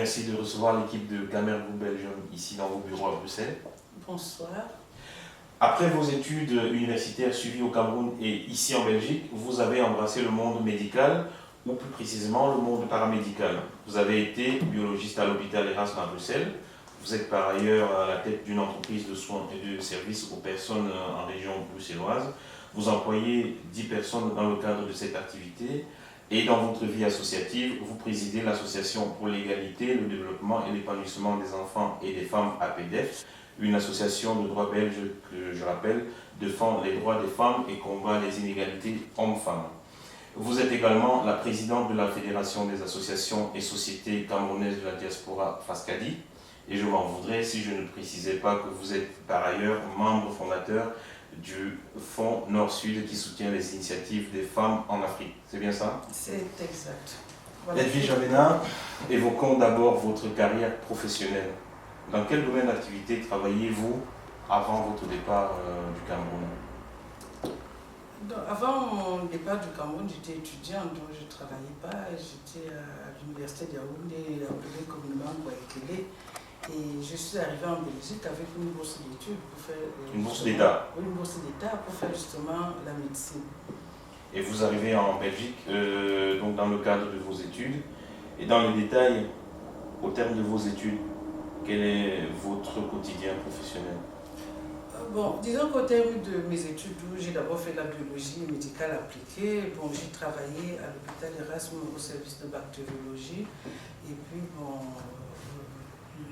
merci de recevoir l'équipe de Camer Group Belgium ici dans vos bureaux à Bruxelles. Bonsoir. Après vos études universitaires suivies au Cameroun et ici en Belgique, vous avez embrassé le monde médical, ou plus précisément le monde paramédical. Vous avez été biologiste à l'hôpital Erasme à Bruxelles. Vous êtes par ailleurs à la tête d'une entreprise de soins et de services aux personnes en région bruxelloise. Vous employez 10 personnes dans le cadre de cette activité. Et dans votre vie associative, vous présidez l'association pour l'égalité, le développement et l'épanouissement des enfants et des femmes APDEF, une association de droit belge que je rappelle défend les droits des femmes et combat les inégalités hommes-femmes. Vous êtes également la présidente de la Fédération des associations et sociétés camerounaises de la diaspora FASCADI, et je m'en voudrais si je ne précisais pas que vous êtes par ailleurs membre fondateur du Fonds Nord-Sud qui soutient les initiatives des femmes en Afrique. C'est bien ça? C'est exact. Voilà. Edwige Avena, évoquons d'abord votre carrière professionnelle. Dans quel domaine d'activité travailliez-vous avant votre départ du Cameroun? Donc, avant mon départ du Cameroun, j'étais étudiante, donc je ne travaillais pas. J'étais à l'université de Yaoundé, appelée communément Guayaquil. Et je suis arrivée en Belgique avec une bourse d'études pour faire... Une bourse d'État? Une bourse d'État pour faire justement la médecine. Et vous arrivez en Belgique, donc dans le cadre de vos études. Et dans le détail, au terme de vos études, quel est votre quotidien professionnel? Bon, disons qu'au terme de mes études, j'ai d'abord fait la biologie médicale appliquée. Bon, j'ai travaillé à l'hôpital Erasme au service de bactériologie. Et puis, bon,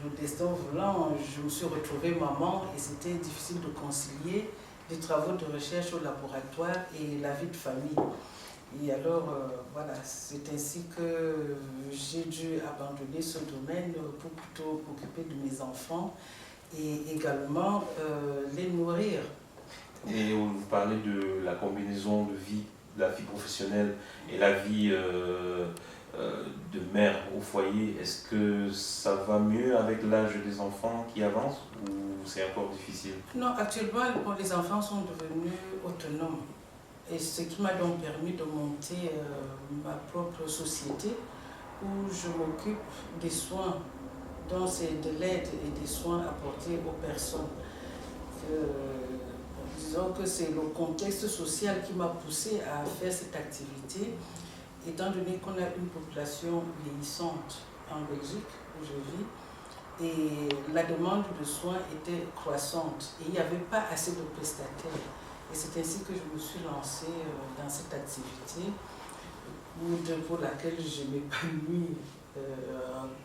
le destin voulant, je me suis retrouvée maman et c'était difficile de concilier les travaux de recherche au laboratoire et la vie de famille. Et alors, voilà, c'est ainsi que j'ai dû abandonner ce domaine pour plutôt m'occuper de mes enfants et également les nourrir. Et vous parlez de la combinaison de vie, de la vie professionnelle et la vie de mère au foyer. Est-ce que ça va mieux avec l'âge des enfants qui avance ou c'est encore difficile? Non, actuellement, les enfants sont devenus autonomes. Et ce qui m'a donc permis de monter ma propre société où je m'occupe des soins, donc c'est de l'aide et des soins apportés aux personnes. Disons que c'est le contexte social qui m'a poussé à faire cette activité, étant donné qu'on a une population vieillissante en Belgique où je vis, et la demande de soins était croissante et il n'y avait pas assez de prestataires. Et c'est ainsi que je me suis lancée dans cette activité pour laquelle je m'épanouis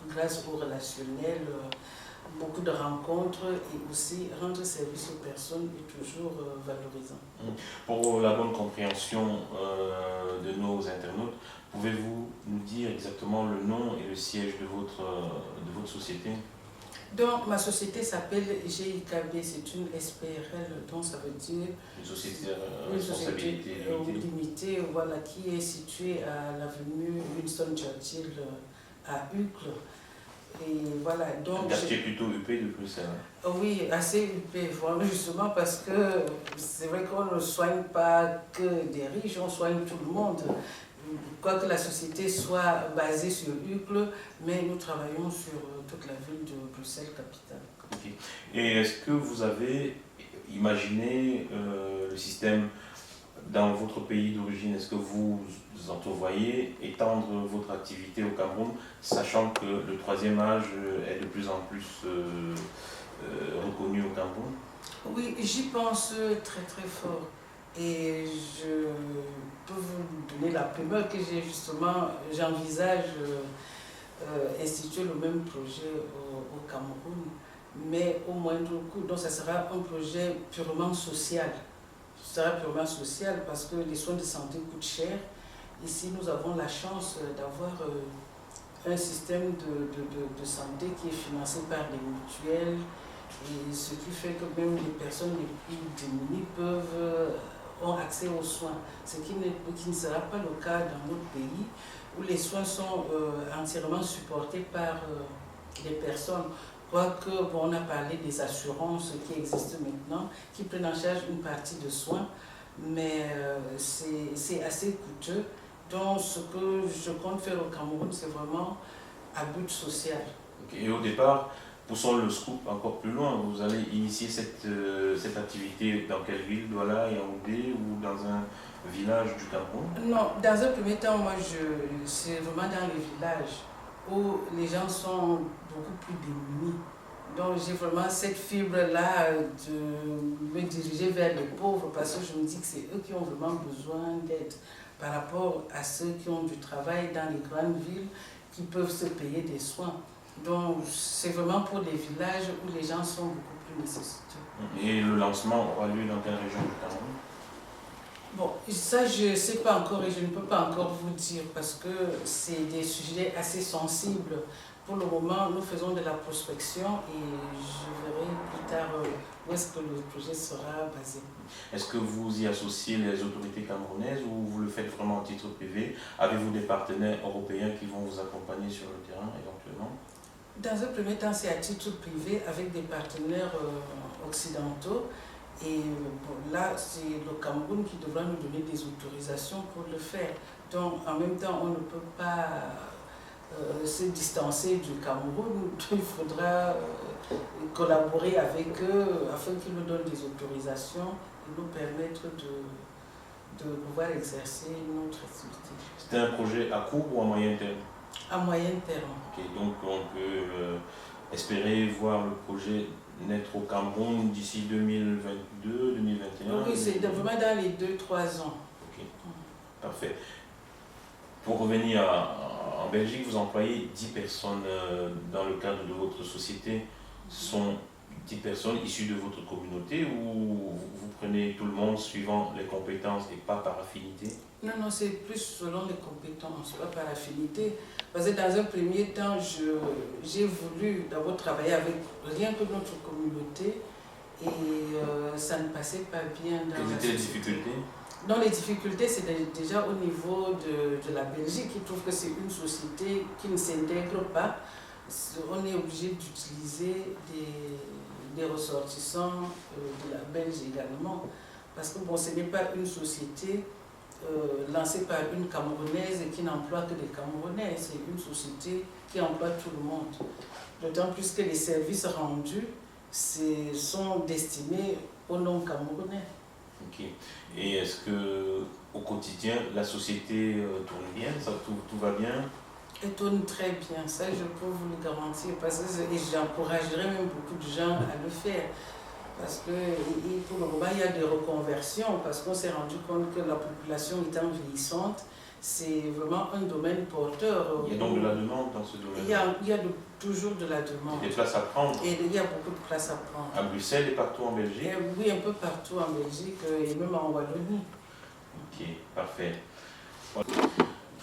grâce au relationnel, beaucoup de rencontres et aussi rendre service aux personnes est toujours valorisant. Pour la bonne compréhension de nos internautes, pouvez-vous nous dire exactement le nom et le siège de votre société? Donc, ma société s'appelle GIKB, c'est une SPRL, donc ça veut dire une société à responsabilité limitée, voilà, qui est située à l'avenue Winston Churchill à Uccle. Et voilà, donc. Un quartier plutôt huppé de Bruxelles. Oui, assez huppé, vraiment, justement parce que c'est vrai qu'on ne soigne pas que des riches, on soigne tout le monde. Quoique la société soit basée sur Uccle, mais nous travaillons sur toute la ville de Bruxelles capitale. Okay. Et est-ce que vous avez imaginé le système dans votre pays d'origine? Est-ce que vous entrevoyez étendre votre activité au Cameroun, sachant que le troisième âge est de plus en plus reconnu au Cameroun? Oui, j'y pense très très fort. Et je peux vous donner la primeur que j'ai justement, j'envisage instituer le même projet au Cameroun, mais au moindre coût. Donc ça sera un projet purement social. Ce sera purement social parce que les soins de santé coûtent cher. Ici, nous avons la chance d'avoir un système de santé qui est financé par les mutuelles, et ce qui fait que même les personnes les plus démunies ont accès aux soins, ce qui ne sera pas le cas dans notre pays où les soins sont entièrement supportés par les personnes. Quoique, bon, on a parlé des assurances qui existent maintenant, qui prennent en charge une partie de soins, mais c'est assez coûteux. Donc, ce que je compte faire au Cameroun, c'est vraiment à but social. Ok. Et au départ, poussons le scoop encore plus loin. Vous allez initier cette activité dans quelle ville? Douala, Yaoundé ou dans un village du Cameroun? Non, dans un premier temps, moi, c'est vraiment dans les villages où les gens sont beaucoup plus démunis. Donc, j'ai vraiment cette fibre-là de me diriger vers les pauvres parce que je me dis que c'est eux qui ont vraiment besoin d'aide par rapport à ceux qui ont du travail dans les grandes villes qui peuvent se payer des soins. Donc, c'est vraiment pour des villages où les gens sont beaucoup plus nécessiteux. Et le lancement aura lieu dans quelle région du Cameroun? Bon, ça, je ne sais pas encore et je ne peux pas encore vous dire parce que c'est des sujets assez sensibles. Pour le moment, nous faisons de la prospection et je verrai plus tard où est-ce que le projet sera basé. Est-ce que vous y associez les autorités camerounaises ou vous le faites vraiment à titre privé? Avez-vous des partenaires européens qui vont vous accompagner sur le terrain éventuellement? Dans un premier temps, c'est à titre privé avec des partenaires occidentaux. Et bon, là, c'est le Cameroun qui devra nous donner des autorisations pour le faire. Donc, en même temps, on ne peut pas se distancer du Cameroun. Il faudra collaborer avec eux afin qu'ils nous donnent des autorisations et nous permettre de pouvoir exercer notre activité. C'était un projet à court ou à moyen terme? À moyen terme. Ok, donc on peut espérer voir le projet naître au Cameroun d'ici 2022, 2021? Oui, c'est vraiment dans les 2-3 ans. Ok, parfait. Pour revenir en Belgique, vous employez 10 personnes dans le cadre de votre société. Ce sont 10 personnes issues de votre communauté ou vous prenez tout le monde suivant les compétences et pas par affinité? Non, non, c'est plus selon les compétences, pas par affinité. Parce que dans un premier temps, j'ai voulu d'abord travailler avec rien que notre communauté et ça ne passait pas bien dans Quelles la étaient les société. difficultés? Non, les difficultés, c'est déjà au niveau de la Belgique, qui trouve que c'est une société qui ne s'intègre pas. On est obligé d'utiliser des ressortissants de la Belge également. Parce que bon, ce n'est pas une société lancée par une Camerounaise qui n'emploie que des Camerounais. C'est une société qui emploie tout le monde. D'autant plus que les services rendus sont destinés aux non-Camerounais. Ok. Et est-ce que au quotidien, la société tourne bien? Tout va bien? Elle tourne très bien, ça je peux vous le garantir. Et j'encouragerais même beaucoup de gens à le faire. Parce que pour le moment, il y a des reconversions, parce qu'on s'est rendu compte que la population étant vieillissante, c'est vraiment un domaine porteur. Il y a donc de la demande dans ce domaine? Il y a toujours de la demande. Il y a des places à prendre? Et il y a beaucoup de places à prendre. À Bruxelles et partout en Belgique? Et oui, un peu partout en Belgique et même en Wallonie. Ok, parfait.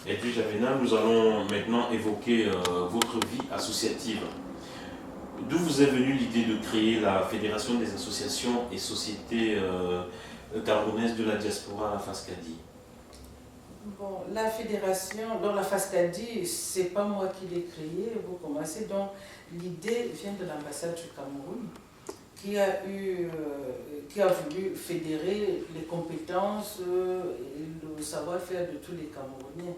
Et puis, Javena, nous allons maintenant évoquer votre vie associative. D'où vous est venue l'idée de créer la Fédération des associations et sociétés camerounaises de la diaspora, la FASCADI? Bon, la fédération, donc la FASCADI, c'est pas moi qui l'ai créée, vous commencez. Donc, l'idée vient de l'ambassade du Cameroun qui a voulu fédérer les compétences et le savoir-faire de tous les Camerounais.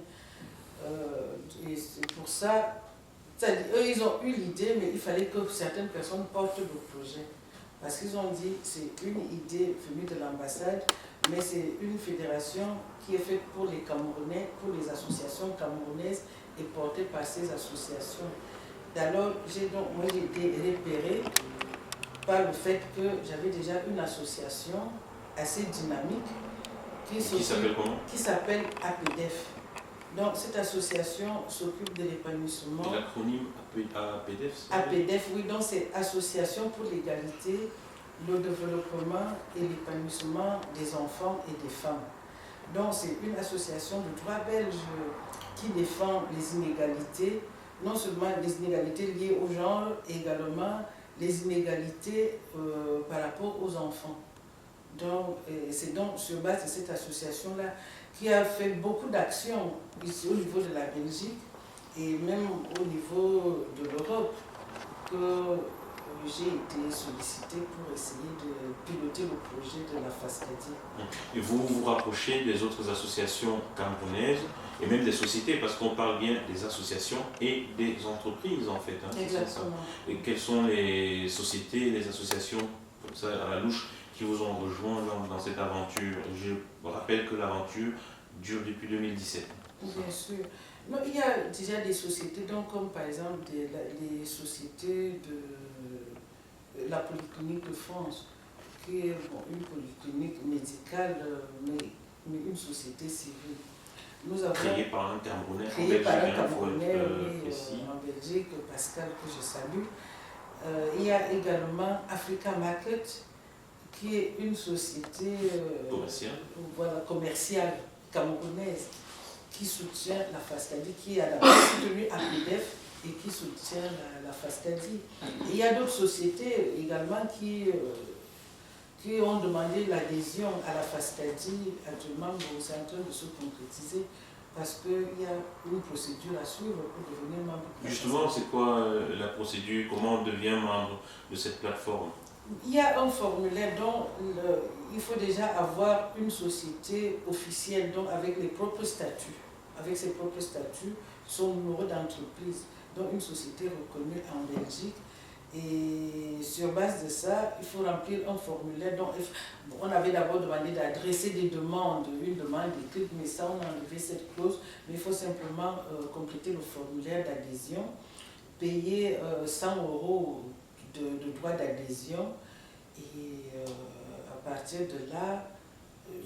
Et c'est pour ça, eux, ils ont eu l'idée, mais il fallait que certaines personnes portent le projet. Parce qu'ils ont dit, c'est une idée venue de l'ambassade, mais c'est une fédération qui est faite pour les Camerounais, pour les associations camerounaises et portée par ces associations. Alors, moi j'ai été repérée par le fait que j'avais déjà une association assez dynamique Qui s'appelle comment? Qui s'appelle APDEF. Donc, cette association s'occupe de l'épanouissement. L'acronyme APDEF? APDEF, oui, donc c'est Association pour l'égalité, le développement et l'épanouissement des enfants et des femmes. Donc, c'est une association de droit belge qui défend les inégalités, non seulement les inégalités liées au genre, et également les inégalités par rapport aux enfants. Donc, c'est donc sur base de cette association-là qui a fait beaucoup d'actions ici au niveau de la Belgique et même au niveau de l'Europe que j'ai été sollicité pour essayer de piloter le projet de la FASCADI. Et vous vous rapprochez des autres associations camerounaises et même des sociétés, parce qu'on parle bien des associations et des entreprises en fait. Hein, Exactement. et quelles sont les sociétés, les associations, comme ça à la louche, qui vous ont rejoint dans cette aventure? Je rappelle que l'aventure dure depuis 2017. Bien sûr. Non, il y a déjà des sociétés, donc, comme par exemple les sociétés de la Polyclinique de France, qui est une polyclinique médicale, mais une société civile. Nous avons Créée par un Camerounais en créé par un Belgique, Camerounais précis. en Belgique, Pascal, que je salue. Il y a également Africa Market, qui est une société commerciale camerounaise qui soutient la FASCADI, qui a d'abord soutenu APDEF et qui soutient la FASCADI. Et il y a d'autres sociétés également qui ont demandé l'adhésion à la FASCADI. Actuellement, c'est en train de se concrétiser parce qu'il y a une procédure à suivre pour devenir membre. Justement, c'est quoi la procédure? Comment on devient membre de cette plateforme? Il y a un formulaire dont il faut déjà avoir une société officielle, donc avec les propres statuts, avec ses propres statuts, son numéro d'entreprise, donc une société reconnue en Belgique. Et sur base de ça, il faut remplir un formulaire. Donc, on avait d'abord demandé d'adresser des demandes, une demande écrite, mais ça, on a enlevé cette clause. Mais il faut simplement compléter le formulaire d'adhésion, payer 100 € de droits d'adhésion, et à partir de là...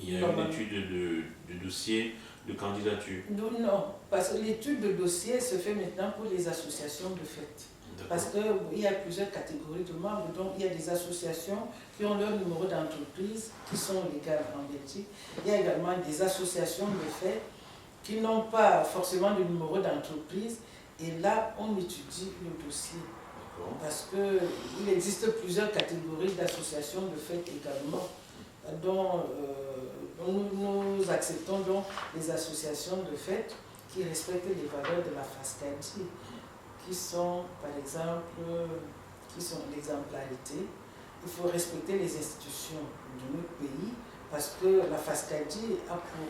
Il y a une étude de dossier de candidature. Non, parce que l'étude de dossier se fait maintenant pour les associations de fait. Parce qu'il y a plusieurs catégories de membres, donc il y a des associations qui ont leur numéro d'entreprise, qui sont légales en Belgique. Il y a également des associations de fait qui n'ont pas forcément de numéro d'entreprise, et là on étudie le dossier. Parce qu'il existe plusieurs catégories d'associations de fait également, dont nous acceptons donc les associations de fait qui respectent les valeurs de la FASCADI, qui sont par exemple l'exemplarité. Il faut respecter les institutions de notre pays parce que la FASCADI a pour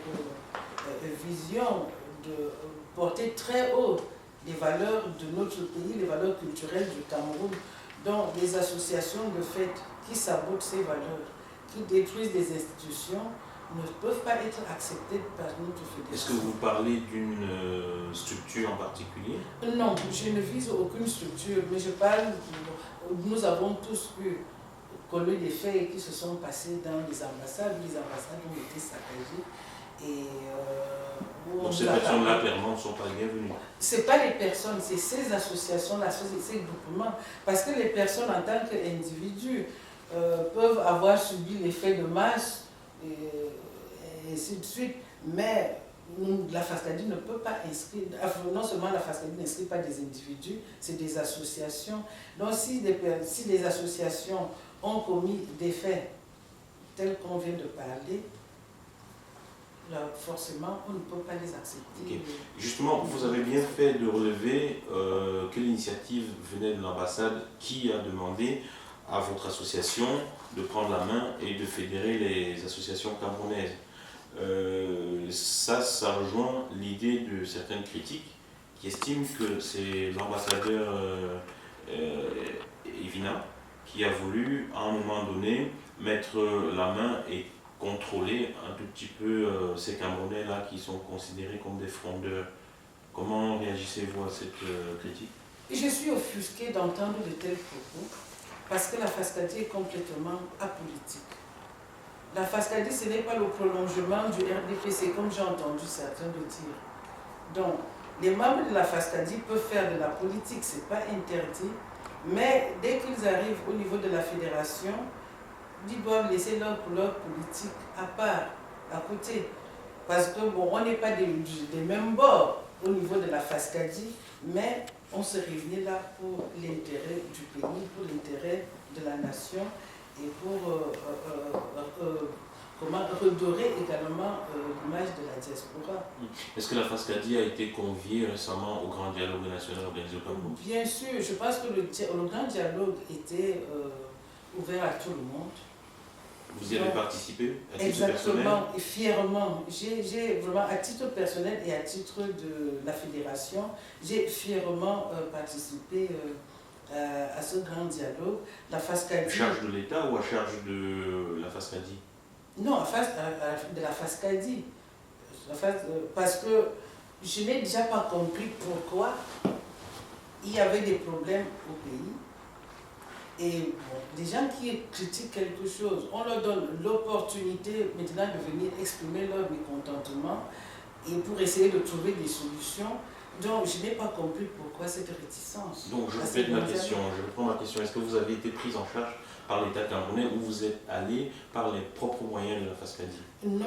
vision de porter très haut les valeurs de notre pays, les valeurs culturelles du Cameroun. Donc les associations de fait qui sabotent ces valeurs, qui détruisent des institutions, ne peuvent pas être acceptées par notre fédération. Est-ce que vous parlez d'une structure en particulier? Non, je ne vise aucune structure, mais je parle, nous avons tous connu des faits qui se sont passés dans les ambassades ont été saccagées. Et donc ces personnes-là, clairement, ne sont pas bienvenues. Ce n'est pas les personnes, c'est ces associations-là, ces groupements. Parce que les personnes, en tant qu'individus, peuvent avoir subi l'effet de masse, et ainsi de suite. Mais la FASCADI ne peut pas inscrire, non seulement la FASCADI n'inscrit pas des individus, c'est des associations. Donc si des associations ont commis des faits tels qu'on vient de parler, là, forcément, on ne peut pas les accepter. Okay. Justement, vous avez bien fait de relever que l'initiative venait de l'ambassade qui a demandé à votre association de prendre la main et de fédérer les associations camerounaises. Ça rejoint l'idée de certaines critiques qui estiment que c'est l'ambassadeur Evina qui a voulu, à un moment donné, mettre la main et contrôler un tout petit peu ces Camerounais-là qui sont considérés comme des frondeurs. Comment réagissez-vous à cette critique? Je suis offusquée d'entendre de tels propos parce que la FASCADI est complètement apolitique. La FASCADI, ce n'est pas le prolongement du RDPC, comme j'ai entendu certains le dire. Donc, les membres de la FASCADI peuvent faire de la politique, ce n'est pas interdit, mais dès qu'ils arrivent au niveau de la fédération, ils doivent laisser leur couleur politique à part, à côté. Parce que, bon, on n'est pas des mêmes bords au niveau de la FASCADI, mais on se réunit là pour l'intérêt du pays, pour l'intérêt de la nation et pour comment redorer également l'image de la diaspora. Est-ce que la FASCADI a été conviée récemment au Grand Dialogue national organisé au Cameroun? Bien sûr, je pense que le grand dialogue était ouvert à tout le monde. Vous y avez participé à titre Exactement, personnel? et fièrement. J'ai vraiment, à titre personnel et à titre de la fédération, j'ai fièrement participé à ce grand dialogue. La À FASCADI. charge de l'État ou à charge de la FASCADI? Non, de la FASCADI. Parce que je n'ai déjà pas compris pourquoi il y avait des problèmes au pays. Et bon, les gens qui critiquent quelque chose, on leur donne l'opportunité maintenant de venir exprimer leur mécontentement et pour essayer de trouver des solutions. Donc, je n'ai pas compris pourquoi cette réticence. Donc, je répète ma question. Je reprends ma question. Est-ce que vous avez été prise en charge par l'État camerounais ou vous êtes allé par les propres moyens de la FASCADI? Non,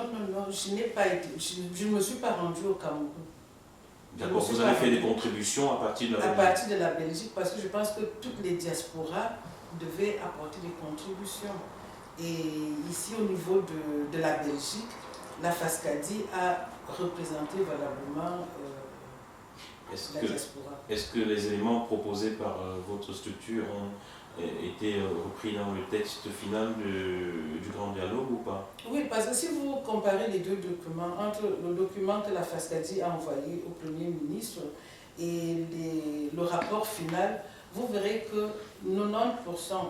je n'ai pas été. Je ne me suis pas rendue au Cameroun. D'accord, vous avez fait des contributions à partir de la Belgique? À partir de la Belgique, parce que je pense que toutes les diasporas devaient apporter des contributions. Et ici, au niveau de la Belgique, la FASCADI a représenté valablement la diaspora. Est-ce que les éléments proposés par votre structure ont été repris dans le texte final du Grand Dialogue ou pas? Oui, parce que si vous comparez les deux documents, entre le document que la FASCADI a envoyé au Premier ministre et le rapport final, vous verrez que 90%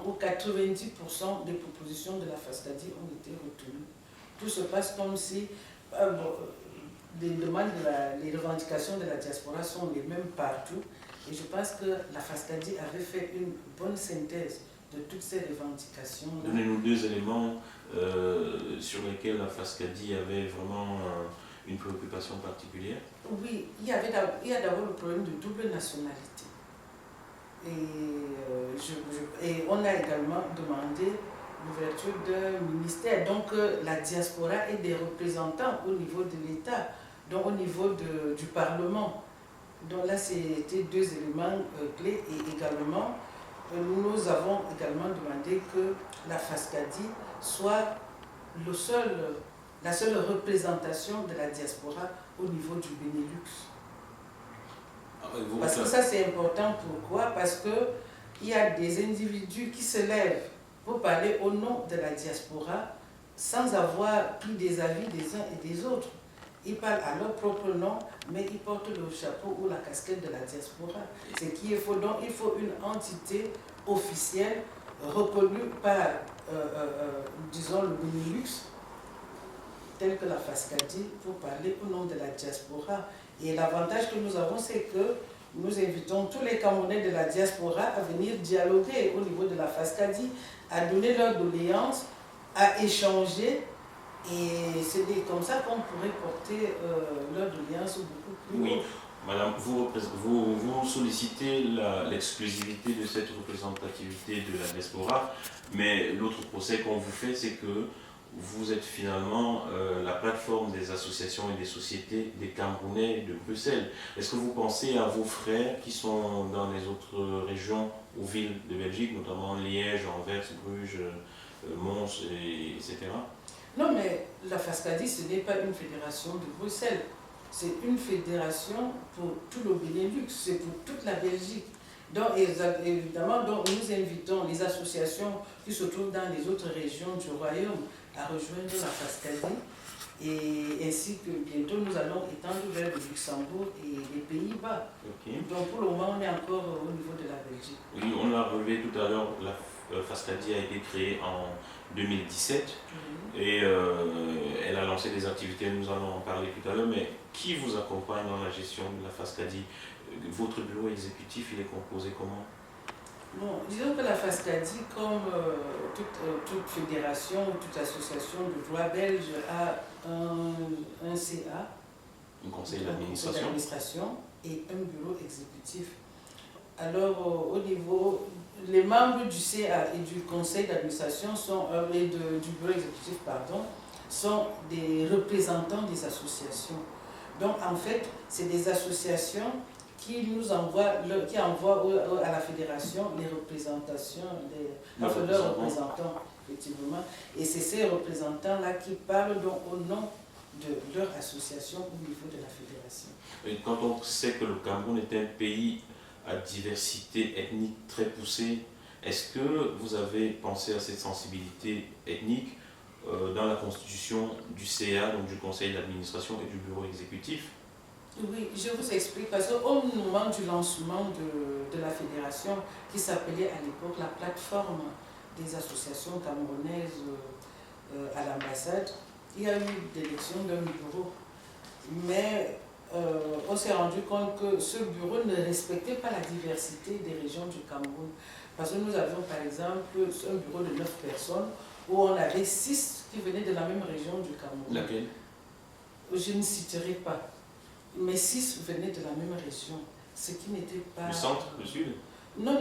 ou 90% des propositions de la FASCADI ont été retenues. Tout se passe comme si les demandes, les revendications de la diaspora sont les mêmes partout. Et je pense que la FASCADI avait fait une bonne synthèse de toutes ces revendications. Donnez-nous deux éléments sur lesquels la FASCADI avait vraiment une préoccupation particulière. Oui, il y a d'abord le problème de double nationalité. Et on a également demandé l'ouverture d'un ministère. Donc la diaspora et des représentants au niveau de l'État, donc au niveau du Parlement. Donc là, c'était deux éléments clés. Et également, nous avons également demandé que la FASCADI soit la seule représentation de la diaspora au niveau du Benelux. Parce que ça c'est important, pourquoi? Parce qu'il y a des individus qui se lèvent pour parler au nom de la diaspora sans avoir pris des avis des uns et des autres. Ils parlent à leur propre nom, mais ils portent le chapeau ou la casquette de la diaspora. C'est qu'il faut donc il faut une entité officielle reconnue par, disons, le Benelux, telle que la FASCADI, pour parler au nom de la diaspora. Et l'avantage que nous avons, c'est que nous invitons tous les Camerounais de la diaspora à venir dialoguer au niveau de la FASCADI, à donner leur doléance, à échanger. Et c'est comme ça qu'on pourrait porter leur doléance beaucoup plus haut. Oui, madame, vous sollicitez l'exclusivité de cette représentativité de la diaspora, mais l'autre procès qu'on vous fait, c'est que vous êtes finalement la plateforme des associations et des sociétés des Camerounais de Bruxelles. Est-ce que vous pensez à vos frères qui sont dans les autres régions ou villes de Belgique, notamment Liège, Anvers, Bruges, Mons, etc. Non, mais la FASCADI, ce n'est pas une fédération de Bruxelles. C'est une fédération pour tout le Benelux, c'est pour toute la Belgique. Donc, évidemment, donc, nous invitons les associations qui se trouvent dans les autres régions du royaume à rejoindre la FASCADI. Et ainsi que bientôt, nous allons étendre vers le Luxembourg et les Pays-Bas. Okay. Donc, pour le moment, on est encore au niveau de la Belgique. Oui, on l'a relevé tout à l'heure, la FASCADI a été créée en 2017 et elle a lancé des activités, nous allons en parler tout à l'heure, mais qui vous accompagne dans la gestion de la FASCADI? Votre bureau exécutif, il est composé comment? Bon, disons que la FASCADI, comme toute fédération ou toute association de droit belge, a un CA, un conseil d'administration et un bureau exécutif. Alors, au niveau, les membres du CA et du conseil d'administration et du bureau exécutif, pardon, sont des représentants des associations. Donc, en fait, c'est des associations qui envoient à la fédération les représentations, leurs représentants. effectivement. Et c'est ces représentants-là qui parlent donc au nom de leur association au niveau de la fédération. Et quand on sait que le Cameroun est un pays à diversité ethnique très poussée, est-ce que vous avez pensé à cette sensibilité ethnique dans la constitution du CA, donc du conseil d'administration et du bureau exécutif? Oui, je vous explique, parce qu'au moment du lancement de la fédération, qui s'appelait à l'époque la plateforme des associations camerounaises à l'ambassade, il y a eu l'élection d'un bureau. Mais on s'est rendu compte que ce bureau ne respectait pas la diversité des régions du Cameroun. Parce que nous avions par exemple un bureau de 9 personnes où on avait 6 qui venaient de la même région du Cameroun. Laquelle? Je ne citerai pas. Mais 6 venaient de la même région, ce qui n'était pas... Le centre, le sud? Non,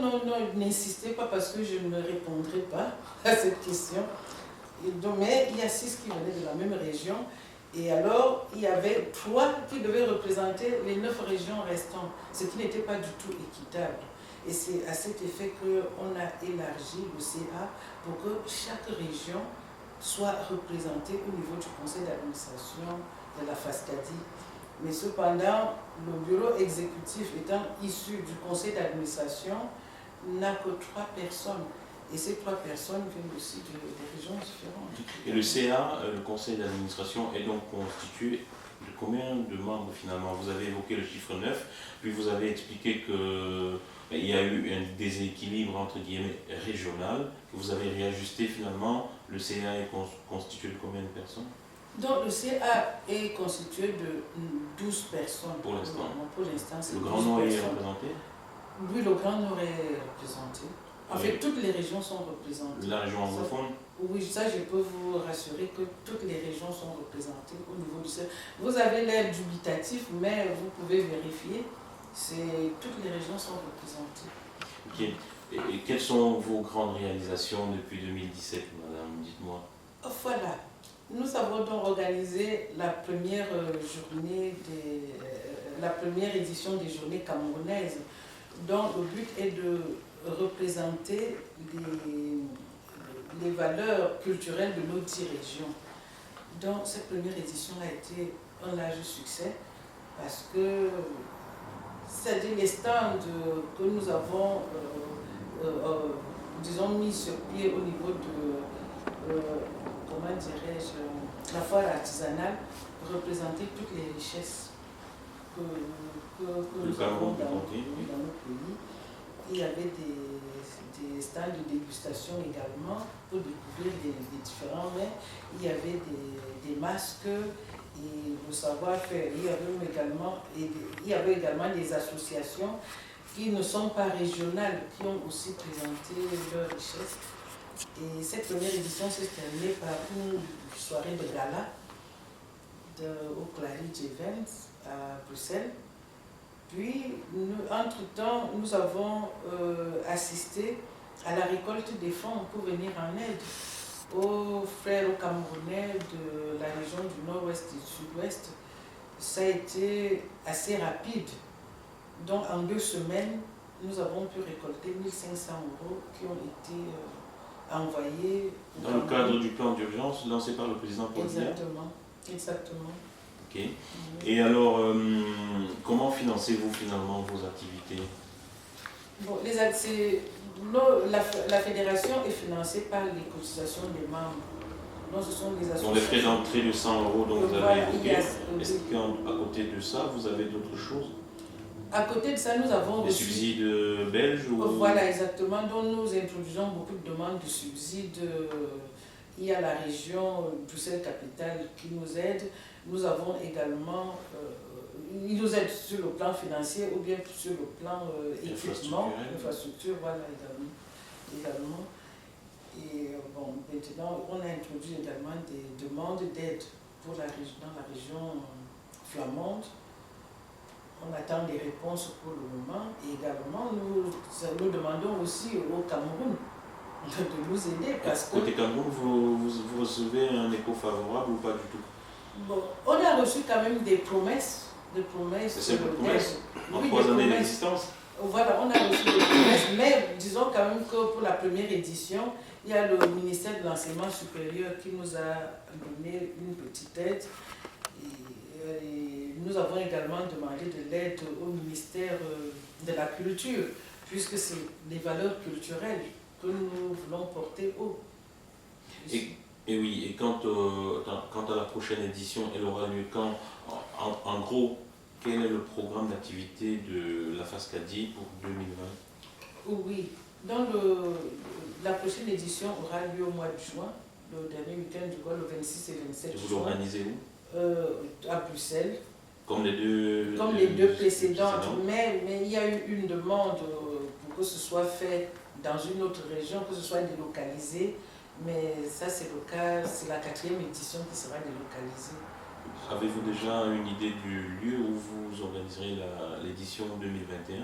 n'insistez pas parce que je ne répondrai pas à cette question. Mais il y a 6 qui venaient de la même région. Et alors, il y avait 3 qui devaient représenter les 9 régions restantes, ce qui n'était pas du tout équitable. Et c'est à cet effet qu'on a élargi le CA pour que chaque région soit représentée au niveau du conseil d'administration de la FASCADI. Mais cependant, le bureau exécutif étant issu du conseil d'administration n'a que 3 personnes. Et ces 3 personnes viennent aussi de régions différentes. Et le CA, le conseil d'administration, est donc constitué de combien de membres finalement? Vous avez évoqué le chiffre 9, puis vous avez expliqué qu'il y a eu un déséquilibre entre guillemets régional, que vous avez réajusté finalement. Le CA est constitué de combien de personnes? Donc le CA est constitué de 12 personnes. Pour l'instant. Pour l'instant, c'est 12 Le Grand Nord est personnes. représenté? Oui, le Grand Nord est représenté. En fait, toutes les régions sont représentées. La région anglophone? Oui, ça, je peux vous rassurer que toutes les régions sont représentées au niveau du CA. Vous avez l'air dubitatif, mais vous pouvez vérifier. Toutes les régions sont représentées. Ok. Et quelles sont vos grandes réalisations depuis 2017, madame? Dites-moi. Voilà. Nous avons donc organisé la première édition des Journées camerounaises, dont le but est de représenter les valeurs culturelles de nos 10 régions. Donc cette première édition a été un large succès parce que c'est-à-dire les stands que nous avons disons mis sur pied au niveau de comment dirais-je, la foire artisanale représenter toutes les richesses que nous avons dans nos pays. Il y avait des stands de dégustation également pour découvrir les différents vins. Il y avait des masques et le savoir-faire. Il y avait également des associations qui ne sont pas régionales, qui ont aussi présenté leurs richesses. Et cette première édition s'est terminée par une soirée de gala au Claridge Events à Bruxelles. Puis, entre-temps, nous avons assisté à la récolte des fonds pour venir en aide aux frères camerounais de la région du nord-ouest et du sud-ouest. Ça a été assez rapide. Donc, en 2 semaines, nous avons pu récolter 1 500 € qui ont été envoyés. Dans le cadre du plan d'urgence lancé par le président Paul Biya? Exactement. Ok. Et alors, comment financez-vous finalement vos activités? Bon, la fédération est financée par les cotisations des membres. Donc, ce sont les associations. Donc les frais d'entrée de 100 € dont vous avez évoqué, est-ce oui. qu'à côté de ça, vous avez d'autres choses? À côté de ça, nous avons des subsides belges ou... Voilà, exactement. Donc nous introduisons beaucoup de demandes de subsides. Il y a la région Bruxelles-Capitale qui nous aide. Nous avons également... ils nous aident sur le plan financier ou bien sur le plan équipement, infrastructure, voilà, également. Et bon, maintenant, on a introduit également des demandes d'aide dans la région flamande. On attend des réponses pour le moment. Et également, nous demandons aussi au Cameroun de nous aider parce que... Côté Cameroun, vous recevez un écho favorable ou pas du tout? Bon, on a reçu quand même des promesses. C'est une promesse en oui, 3 années d'existence? Voilà, on a reçu des promesses, mais disons quand même que pour la première édition, il y a le ministère de l'Enseignement supérieur qui nous a donné une petite aide. Et nous avons également demandé de l'aide au ministère de la Culture, puisque c'est des valeurs culturelles que nous voulons porter haut. Et oui, et quant à la prochaine édition, elle aura lieu quand? En gros, quel est le programme d'activité de la FASCADI pour 2020? Oui, donc la prochaine édition aura lieu au mois de juin, le dernier week-end du mois, le 26 et 27 Et vous juin. l'organisez où? À Bruxelles. Comme les deux précédentes, mais il y a eu une demande pour que ce soit fait dans une autre région, que ce soit délocalisé, mais ça c'est le cas, c'est la 4e édition qui sera délocalisée. Avez-vous déjà une idée du lieu où vous organiserez l'édition 2021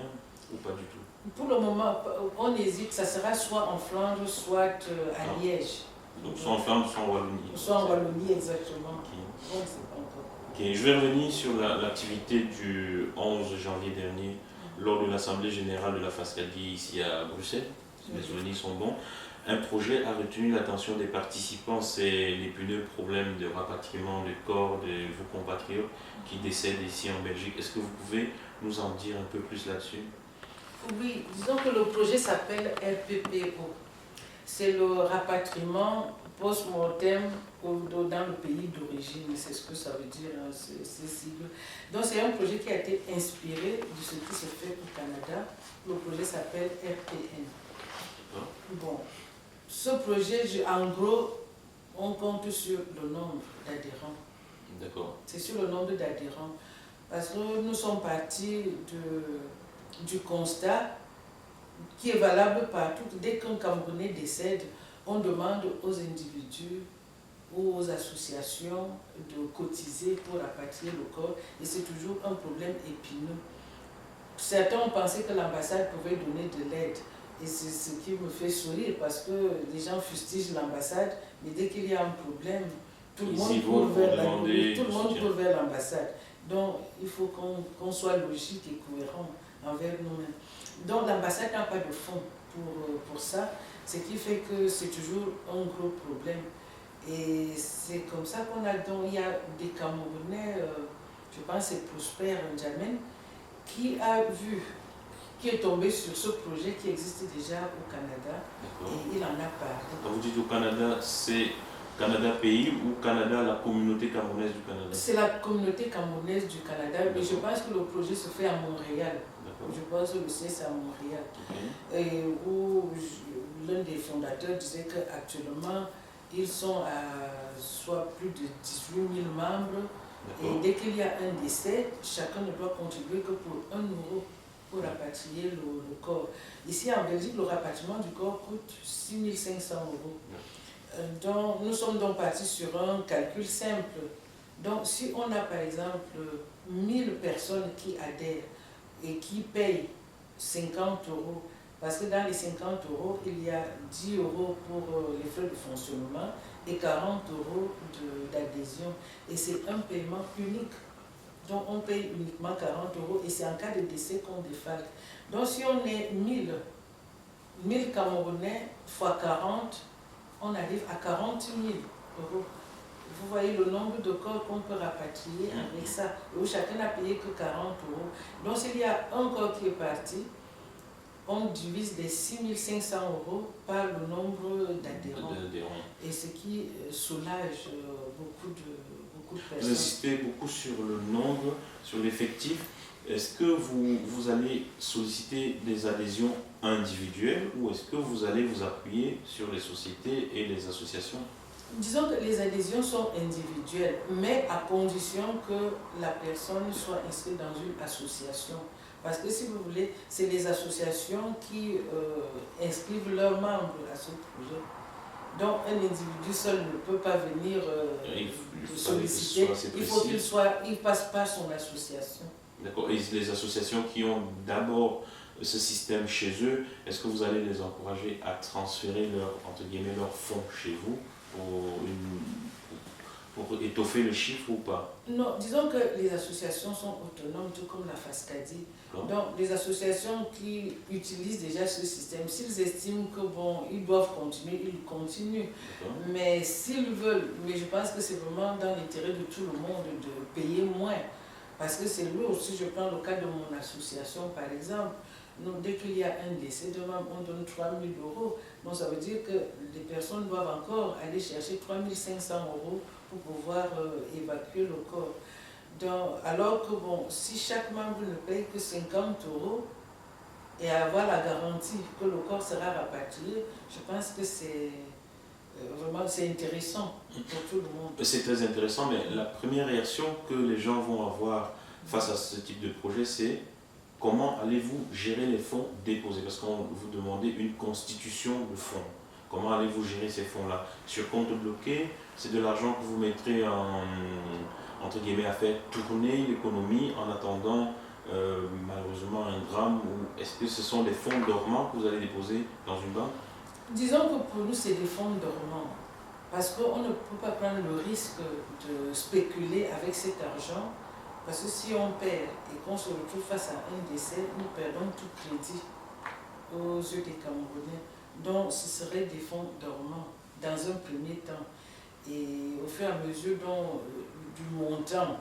ou pas du tout? Pour le moment, on hésite, ça sera soit en Flandre, soit à Liège. Donc soit en Flandre, soit en Wallonie. Soit en Wallonie, exactement. Okay. On ne sait pas encore. Okay. Je vais revenir sur l'activité du 11 janvier dernier lors de l'Assemblée générale de la FASCADI ici à Bruxelles. Si mes souvenirs sont bons. Un projet a retenu l'attention des participants, c'est l'épineux problème de rapatriement de corps de vos compatriotes qui décèdent ici en Belgique. Est-ce que vous pouvez nous en dire un peu plus là-dessus? Oui, disons que le projet s'appelle RPPO. C'est le rapatriement post-mortem dans le pays d'origine, c'est ce que ça veut dire, hein, ces sigles. Donc c'est un projet qui a été inspiré de ce qui se fait au Canada. Le projet s'appelle RPN. Bon, ce projet, en gros, on compte sur le nombre d'adhérents. D'accord. C'est sur le nombre d'adhérents. Parce que nous sommes partis du constat qui est valable partout. Dès qu'un Camerounais décède, on demande aux individus ou aux associations de cotiser pour rapatrier le corps. Et c'est toujours un problème épineux. Certains ont pensé que l'ambassade pouvait donner de l'aide. Et c'est ce qui me fait sourire parce que les gens fustigent l'ambassade, mais dès qu'il y a un problème, tout le monde court vers l'ambassade. Donc il faut qu'on soit logique et cohérent envers nous-mêmes. Donc l'ambassade n'a pas de fonds pour ça, ce qui fait que c'est toujours un gros problème. Et c'est comme ça qu'on a, donc il y a des Camerounais, je pense c'est Prosper Ndjamen, qui est tombé sur ce projet qui existe déjà au Canada. Et il en a parlé. Quand vous dites au Canada, c'est Canada pays ou Canada, la communauté camerounaise du Canada? C'est la communauté camerounaise du Canada, mais je pense que le projet se fait à Montréal. Je pense que le siège c'est à Montréal. Et où l'un des fondateurs disait qu'actuellement, ils sont à soit plus de 18 000 membres. Et dès qu'il y a un décès, chacun ne doit contribuer que pour 1 euro pour rapatrier le corps. Ici en Belgique, le rapatriement du corps coûte 6 500 euros. Donc, nous sommes donc partis sur un calcul simple. Donc si on a par exemple 1000 personnes qui adhèrent et qui payent 50 euros, parce que dans les 50 euros, il y a 10 euros pour les frais de fonctionnement et 40 euros d'adhésion. Et c'est un paiement unique. Donc on paye uniquement 40 euros et c'est en cas de décès qu'on défalque. Donc si on est 1000 Camerounais fois 40, on arrive à 40 000 euros. Vous voyez le nombre de corps qu'on peut rapatrier avec ça, où chacun n'a payé que 40 euros. Donc s'il y a un corps qui est parti, on divise les 6 500 euros par le nombre d'adhérents. Et ce qui soulage beaucoup de personnes. Vous insistez beaucoup sur le nombre, sur l'effectif. Est-ce que vous allez solliciter des adhésions individuelles ou est-ce que vous allez vous appuyer sur les sociétés et les associations? Disons que les adhésions sont individuelles, mais à condition que la personne soit inscrite dans une association. Parce que si vous voulez, c'est les associations qui inscrivent leurs membres à ce projet. Donc un individu seul ne peut pas venir solliciter, il faut qu'il passe par son association. D'accord. Et les associations qui ont d'abord ce système chez eux, est-ce que vous allez les encourager à transférer leurs fonds chez vous pour étoffer le chiffre ou pas? Non, disons que les associations sont autonomes, tout comme la FASCADI. Donc, les associations qui utilisent déjà ce système, s'ils estiment que bon, ils doivent continuer, ils continuent. Mais s'ils veulent, mais je pense que c'est vraiment dans l'intérêt de tout le monde de payer moins. Parce que c'est lourd. Si je prends le cas de mon association, par exemple, nous, dès qu'il y a un décès, on donne 3 000 euros. Donc, ça veut dire que les personnes doivent encore aller chercher 3 500 euros pour pouvoir évacuer le corps. Donc, alors que bon, si chaque membre ne paye que 50 euros et avoir la garantie que le corps sera rapatrié, je pense que c'est vraiment intéressant pour tout le monde. C'est très intéressant, mais la première réaction que les gens vont avoir face à ce type de projet, c'est comment allez-vous gérer les fonds déposés? Parce qu'on vous demandez une constitution de fonds. Comment allez-vous gérer ces fonds-là? Sur compte bloqué, c'est de l'argent que vous mettrez entre guillemets, à faire tourner l'économie en attendant malheureusement un drame, ou est-ce que ce sont des fonds dormants que vous allez déposer dans une banque? Disons que pour nous, c'est des fonds dormants. Parce qu'on ne peut pas prendre le risque de spéculer avec cet argent. Parce que si on perd et qu'on se retrouve face à un décès, nous perdons tout crédit aux yeux des Camerounais. Donc, ce serait des fonds dormants dans un premier temps. Et au fur et à mesure du montant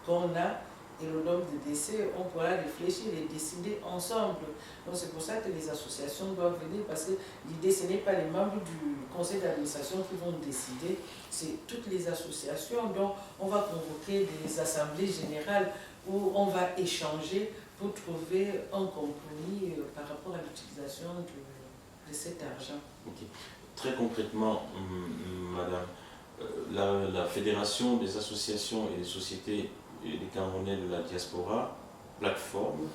qu'on a et le nombre de décès, on pourra réfléchir et décider ensemble. Donc c'est pour ça que les associations doivent venir, parce que l'idée, ce n'est pas les membres du conseil d'administration qui vont décider, c'est toutes les associations. Donc on va convoquer des assemblées générales où on va échanger pour trouver un compromis par rapport à l'utilisation de cet argent. Okay. Très concrètement, madame, la Fédération des associations et des sociétés et des Camerounais de la diaspora, plateforme,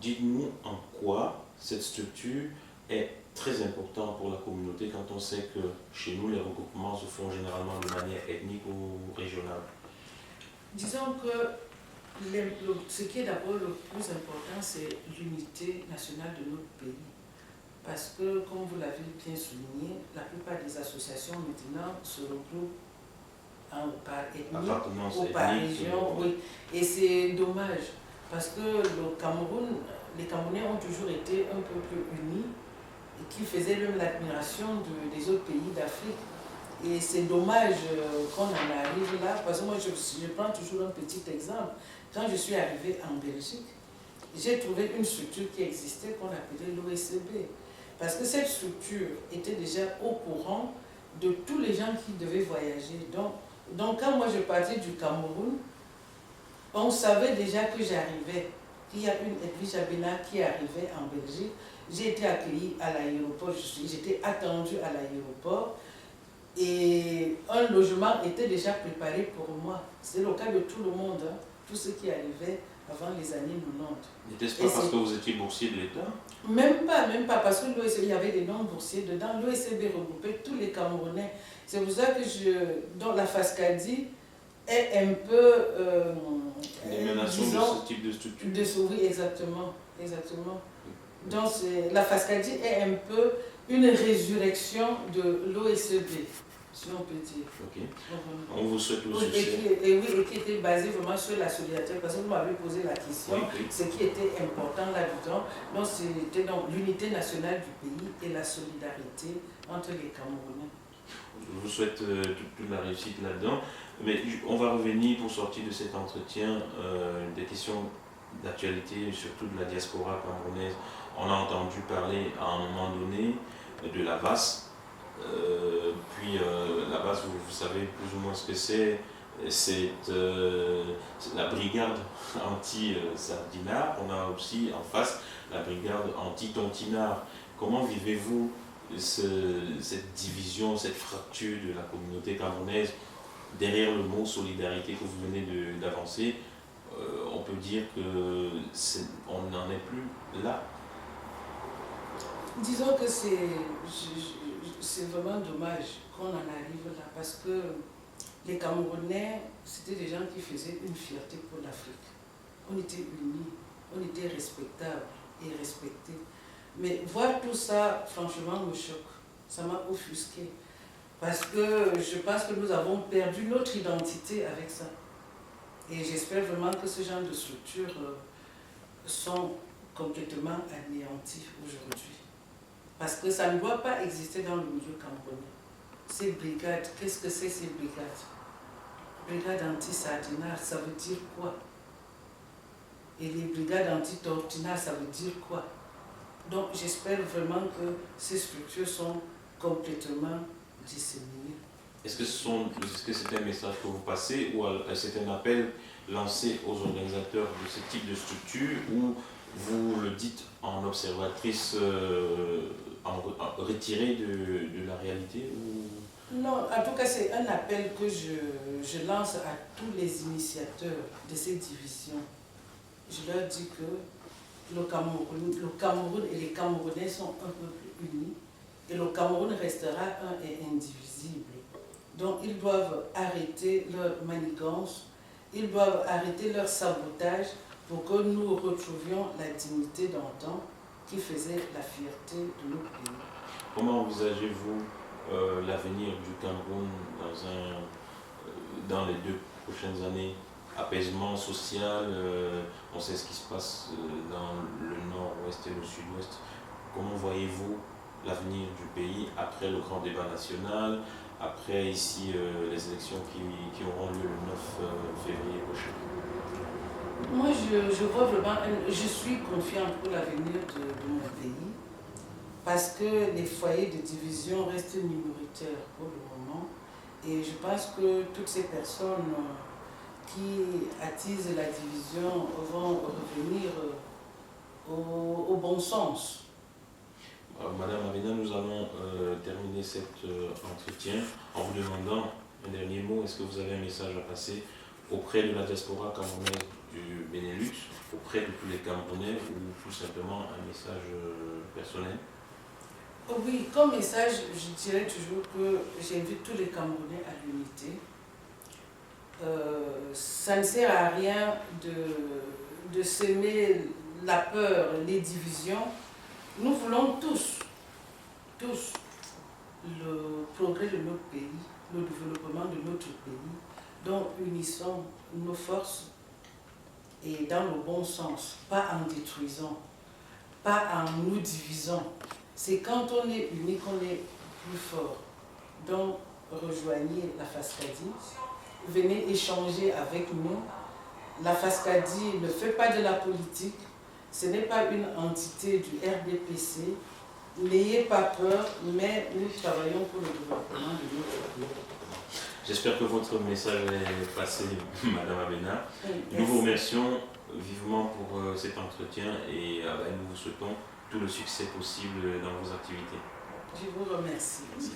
dites-nous en quoi cette structure est très importante pour la communauté quand on sait que chez nous, les regroupements se font généralement de manière ethnique ou régionale. Disons que ce qui est d'abord le plus important, c'est l'unité nationale de notre pays. Parce que, comme vous l'avez bien souligné, la plupart des associations maintenant se regroupent par ethnie ou par région. Oui. Et c'est dommage, parce que les Camerounais ont toujours été un peu plus unis et qui faisaient même l'admiration des autres pays d'Afrique. Et c'est dommage qu'on en arrive là, parce que moi je prends toujours un petit exemple. Quand je suis arrivée en Belgique, j'ai trouvé une structure qui existait qu'on appelait l'OECB. Parce que cette structure était déjà au courant de tous les gens qui devaient voyager. Donc quand moi je partais du Cameroun, on savait déjà que j'arrivais, qu'il y a une Edwige Abena qui arrivait en Belgique. J'ai été accueillie à l'aéroport, j'étais attendue à l'aéroport et un logement était déjà préparé pour moi. C'est le cas de tout le monde, hein, tous ceux qui arrivaient avant les années 90. N'était-ce pas parce que vous étiez boursier de l'État? Même pas, parce que l'OECB, il y avait des non-boursiers dedans. L'OECB regroupait tous les Camerounais. C'est pour ça que donc la FASCADI est un peu... l'émanation de ce type de structure. Oui, exactement. Donc la FASCADI est un peu une résurrection de l'OECB, si on peut dire. Ok. On vous souhaite le succès. Et qui était basé vraiment sur la solidarité, parce que vous m'avez posé la question, ce qui était important là-dedans, donc c'était l'unité nationale du pays et la solidarité entre les Camerounais. Je vous souhaite toute la réussite là-dedans, mais on va revenir pour sortir de cet entretien des questions d'actualité, surtout de la diaspora camerounaise. On a entendu parler à un moment donné de la VAS. La VAS, vous savez plus ou moins ce que c'est. C'est la brigade anti-sardinard. On a aussi en face la brigade anti-tontinard. Comment vivez-vous cette division, cette fracture de la communauté camerounaise? Derrière le mot solidarité que vous venez d'avancer, on peut dire qu'on n'en est plus là. Disons que c'est vraiment dommage qu'on en arrive là, parce que les Camerounais, c'était des gens qui faisaient une fierté pour l'Afrique. On était unis, on était respectables et respectés. Mais voir tout ça, franchement, me choque. Ça m'a offusqué. Parce que je pense que nous avons perdu notre identité avec ça. Et j'espère vraiment que ce genre de structure sont complètement anéantis aujourd'hui. Parce que ça ne doit pas exister dans le milieu camerounais. Ces brigades, qu'est-ce que c'est ces brigades? Brigade anti-sardinage, ça veut dire quoi? Et les brigades anti-tortinage, ça veut dire quoi? Donc j'espère vraiment que ces structures sont complètement disséminées. Est-ce que c'est un message que vous passez ou c'est un appel lancé aux organisateurs de ce type de structure ou vous le dites en observatrice retirée de la réalité ou... Non, en tout cas, c'est un appel que je lance à tous les initiateurs de ces divisions. Je leur dis que le Cameroun et les Camerounais sont un peuple uni et le Cameroun restera un et indivisible. Donc, ils doivent arrêter leur manigance, ils doivent arrêter leur sabotage pour que nous retrouvions la dignité d'antan qui faisait la fierté de nos pays. Comment envisagez-vous l'avenir du Cameroun dans les 2 prochaines années? Apaisement social, on sait ce qui se passe dans le nord-ouest et le sud-ouest. Comment voyez-vous l'avenir du pays après le grand débat national, après ici les élections qui auront lieu le 9 février prochain? Moi, je vois vraiment, je suis confiante pour l'avenir de mon pays parce que les foyers de division restent minoritaires pour le moment et je pense que toutes ces personnes qui attisent la division vont revenir au bon sens. Madame Abena, nous allons terminer cet entretien en vous demandant un dernier mot. Est-ce que vous avez un message à passer auprès de la diaspora camerounaise du Benelux, auprès de tous les Camerounais ou tout simplement un message personnel? Oui, comme message, je dirais toujours que j'invite tous les Camerounais à l'unité. Ça ne sert à rien de s'aimer la peur, les divisions. Nous voulons tous le progrès de notre pays, le développement de notre pays. Donc unissons nos forces et dans le bon sens, pas en détruisant, pas en nous divisant. C'est quand on est unis qu'on est plus fort. Donc rejoignez la FASCADI, venez échanger avec nous. La FASCADI ne fait pas de la politique, ce n'est pas une entité du RDPC. N'ayez pas peur, mais nous travaillons pour le développement de notre pays. J'espère que votre message est passé, Madame Abena. Nous vous remercions vivement pour cet entretien et nous vous souhaitons tout le succès possible dans vos activités. Je vous remercie.